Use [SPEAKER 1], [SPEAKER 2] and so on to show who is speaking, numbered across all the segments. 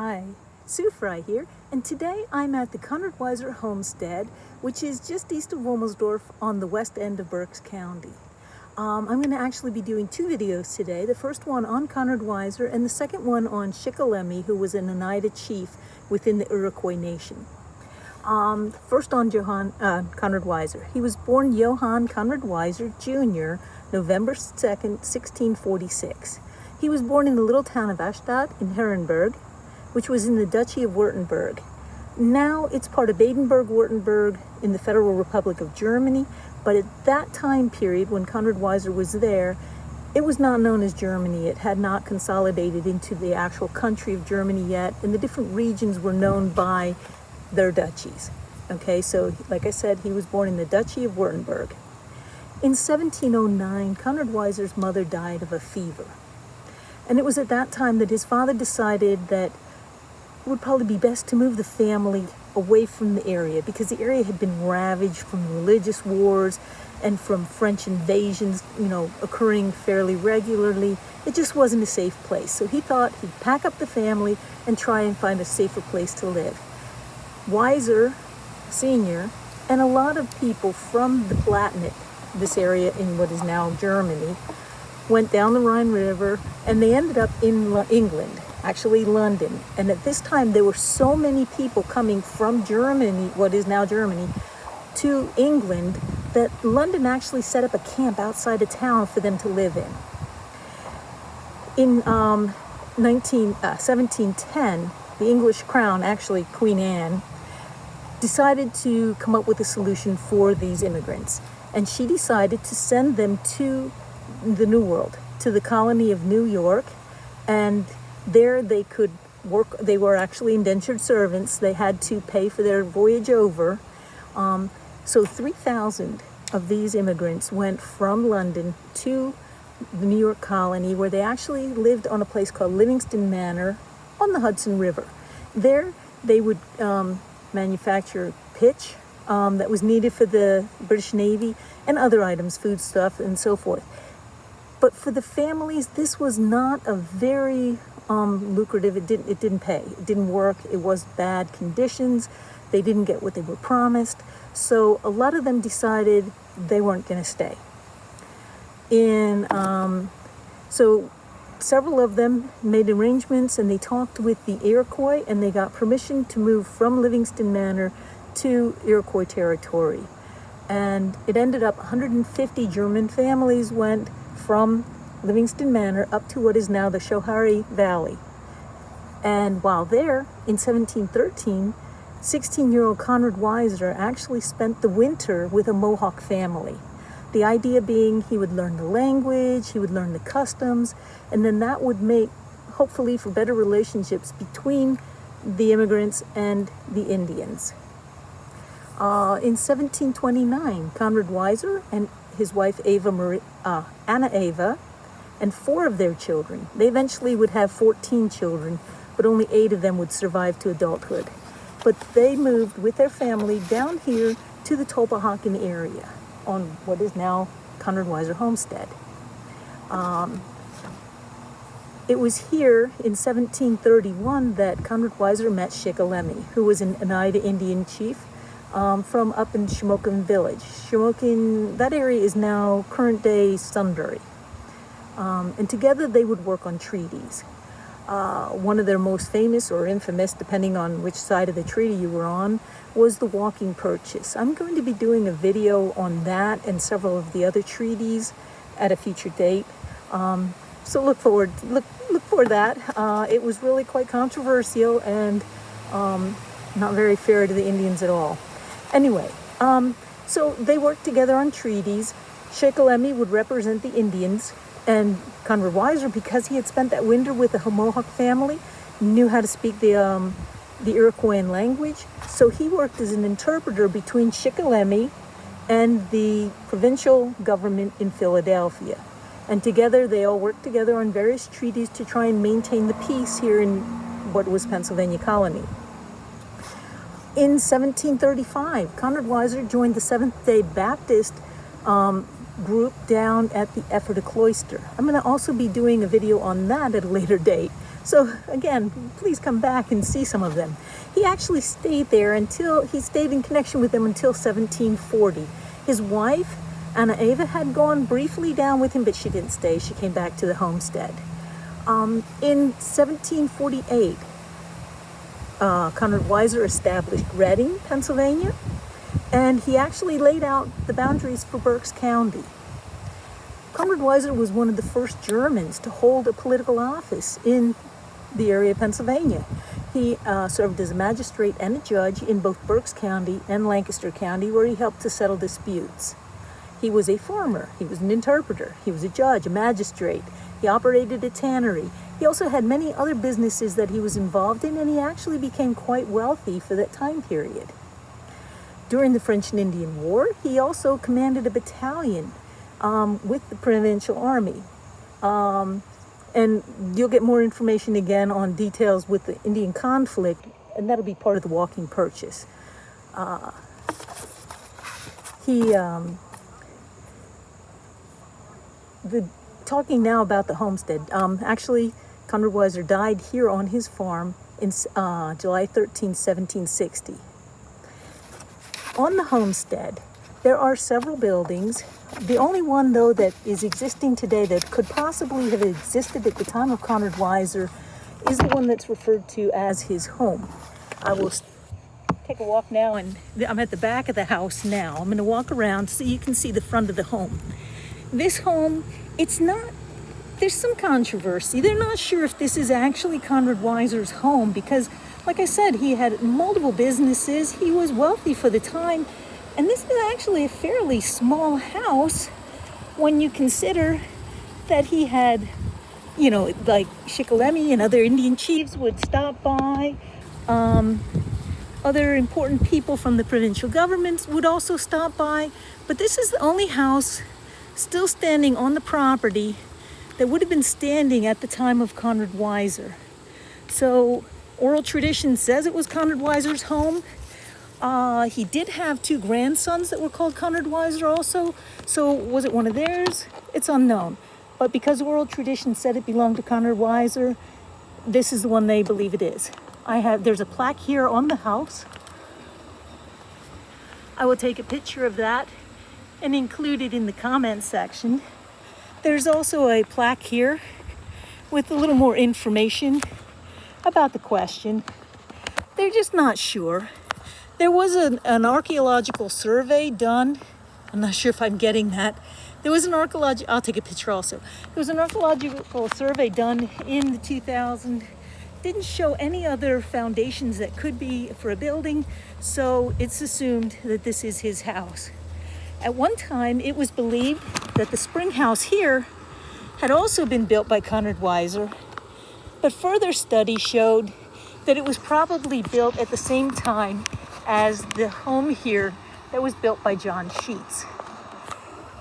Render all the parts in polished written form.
[SPEAKER 1] Hi, Sue Frey here, and today I'm at the Conrad Weiser homestead, which is just east of Wilmersdorf on the west end of Berks County. I'm going to actually be doing two videos today, the first one on Conrad Weiser and the second one on Shikellamy, who was an Oneida chief within the Iroquois Nation. First on Conrad Weiser. He was born Johann Conrad Weiser, Jr., November 2nd, 1646. He was born in the little town of Astad in Herrenberg, which was in the Duchy of Württemberg. Now it's part of Baden-Württemberg in the Federal Republic of Germany, but at that time period when Conrad Weiser was there, it was not known as Germany. It had not consolidated into the actual country of Germany yet, and the different regions were known by their duchies. Okay, so like I said, he was born in the Duchy of Württemberg. In 1709, Conrad Weiser's mother died of a fever. And it was at that time that his father decided that it would probably be best to move the family away from the area because the area had been ravaged from religious wars and from French invasions, occurring fairly regularly. It just wasn't a safe place. So he thought he'd pack up the family and try and find a safer place to live. Weiser Sr. and a lot of people from the Palatinate, this area in what is now Germany, went down the Rhine River and they ended up in England. Actually London. And at this time there were so many people coming from Germany, what is now Germany, to England that London actually set up a camp outside of town for them to live in. In 1710, the English crown, actually Queen Anne, decided to come up with a solution for these immigrants. And she decided to send them to the New World, to the colony of New York, and there they could work. They were actually indentured servants. They had to pay for their voyage over. So 3,000 of these immigrants went from London to the New York colony, where they actually lived on a place called Livingston Manor on the Hudson River. There they would manufacture pitch that was needed for the British Navy and other items, foodstuff and so forth. But for the families, this was not a very lucrative. It didn't pay. It didn't work. It was bad conditions. They didn't get what they were promised. So a lot of them decided they weren't going to stay. So several of them made arrangements and they talked with the Iroquois and they got permission to move from Livingston Manor to Iroquois territory. And it ended up 150 German families went from Livingston Manor up to what is now the Schoharie Valley. And while there, in 1713, 16-year-old Conrad Weiser actually spent the winter with a Mohawk family. The idea being he would learn the language, he would learn the customs, and then that would make, hopefully, for better relationships between the immigrants and the Indians. In 1729, Conrad Weiser and his wife Anna Eva, and 4 of their children. They eventually would have 14 children, but only 8 of them would survive to adulthood. But they moved with their family down here to the Tulpehocken area on what is now Conrad Weiser Homestead. It was here in 1731 that Conrad Weiser met Shikellamy, who was an Oneida Indian chief from up in Shamokin village. Shamokin, that area is now current day Sunbury. And together they would work on treaties. One of their most famous or infamous, depending on which side of the treaty you were on, was the walking purchase. I'm going to be doing a video on that and several of the other treaties at a future date. So look for that. It was really quite controversial and not very fair to the Indians at all. Anyway, so they worked together on treaties. Shikellamy would represent the Indians, and Conrad Weiser, because he had spent that winter with the Mohawk family, knew how to speak the Iroquoian language. So he worked as an interpreter between Shikellamy and the provincial government in Philadelphia. And together, they all worked together on various treaties to try and maintain the peace here in what was Pennsylvania colony. In 1735, Conrad Weiser joined the Seventh-day Baptist group down at the Ephrata Cloister. I'm going to also be doing a video on that at a later date. So again, please come back and see some of them. He actually stayed there he stayed in connection with them until 1740. His wife, Anna Eva, had gone briefly down with him, but she didn't stay. She came back to the homestead. In 1748, Conrad Weiser established Reading, Pennsylvania, and he actually laid out the boundaries for Berks County. Conrad Weiser was one of the first Germans to hold a political office in the area of Pennsylvania. He served as a magistrate and a judge in both Berks County and Lancaster County, where he helped to settle disputes. He was a farmer, he was an interpreter, he was a judge, a magistrate, he operated a tannery. He also had many other businesses that he was involved in, and he actually became quite wealthy for that time period. During the French and Indian War, he also commanded a battalion with the Provincial Army. And you'll get more information again on details with the Indian conflict, and that'll be part of the walking purchase. Talking now about the homestead, actually, Conrad Weiser died here on his farm in July 13, 1760. On the homestead, there are several buildings. The only one, though, that is existing today that could possibly have existed at the time of Conrad Weiser is the one that's referred to as his home. I will take a walk now, and I'm at the back of the house now. I'm going to walk around so you can see the front of the home. This home, there's some controversy. They're not sure if this is actually Conrad Weiser's home because, like I said, he had multiple businesses. He was wealthy for the time. And this is actually a fairly small house when you consider that he had, like Shikellamy and other Indian chiefs would stop by. Other important people from the provincial governments would also stop by. But this is the only house still standing on the property that would have been standing at the time of Conrad Weiser. So oral tradition says it was Conrad Weiser's home. He did have two grandsons that were called Conrad Weiser also. So was it one of theirs? It's unknown. But because oral tradition said it belonged to Conrad Weiser, this is the one they believe it is. There's a plaque here on the house. I will take a picture of that and include it in the comments section. There's also a plaque here with a little more information about the question. They're just not sure. There was an archaeological survey done. I'm not sure if I'm getting that. I'll take a picture also. There was an archaeological survey done in the 2000. Didn't show any other foundations that could be for a building, so it's assumed that this is his house. At one time, it was believed that the spring house here had also been built by Conrad Weiser, but further study showed that it was probably built at the same time as the home here that was built by John Sheets.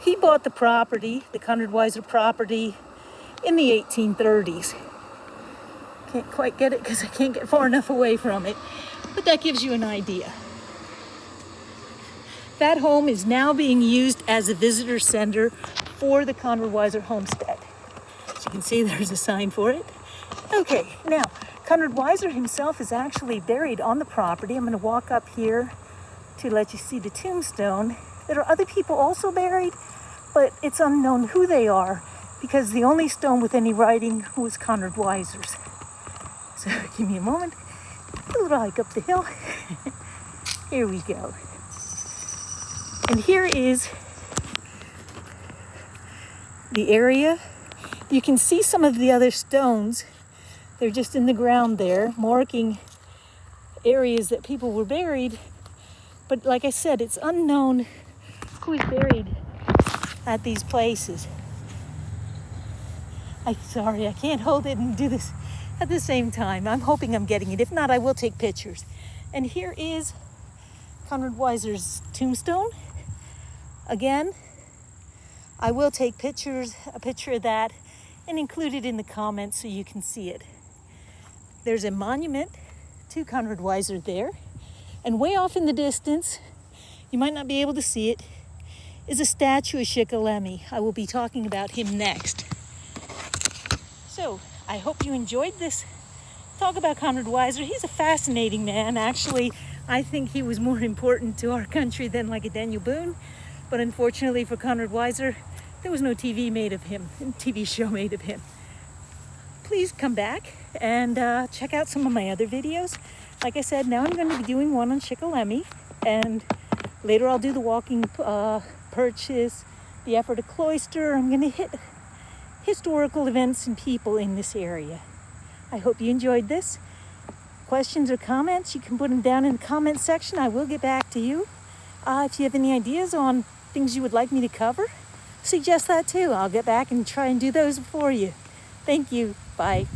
[SPEAKER 1] He bought the property, the Conrad Weiser property, in the 1830s. Can't quite get it because I can't get far enough away from it, but that gives you an idea. That home is now being used as a visitor center for the Conrad Weiser homestead. As you can see, there's a sign for it. Okay, now, Conrad Weiser himself is actually buried on the property. I'm going to walk up here to let you see the tombstone. There are other people also buried, but it's unknown who they are because the only stone with any writing was Conrad Weiser's. So give me a moment. A little hike up the hill. Here we go. And here is the area. You can see some of the other stones. They're just in the ground there, marking areas that people were buried. But like I said, it's unknown who is buried at these places. I'm sorry, I can't hold it and do this at the same time. I'm hoping I'm getting it. If not, I will take pictures. And here is Conrad Weiser's tombstone. Again, I will take a picture of that and include it in the comments so you can see it. There's a monument to Conrad Weiser there. And way off in the distance, you might not be able to see it, is a statue of Shikellamy. I will be talking about him next. So, I hope you enjoyed this Talk about Conrad Weiser. He's a fascinating man. Actually, I think he was more important to our country than like a Daniel Boone. But unfortunately for Conrad Weiser, there was no TV made of him, TV show made of him. Please come back and check out some of my other videos. Like I said, now I'm going to be doing one on Shikellamy, and later I'll do the walking purchase, the Ephrata Cloister. I'm going to hit historical events and people in this area. I hope you enjoyed this. Questions or comments, you can put them down in the comment section. I will get back to you. If you have any ideas on things you would like me to cover, suggest that too. I'll get back and try and do those for you. Thank you. Bye.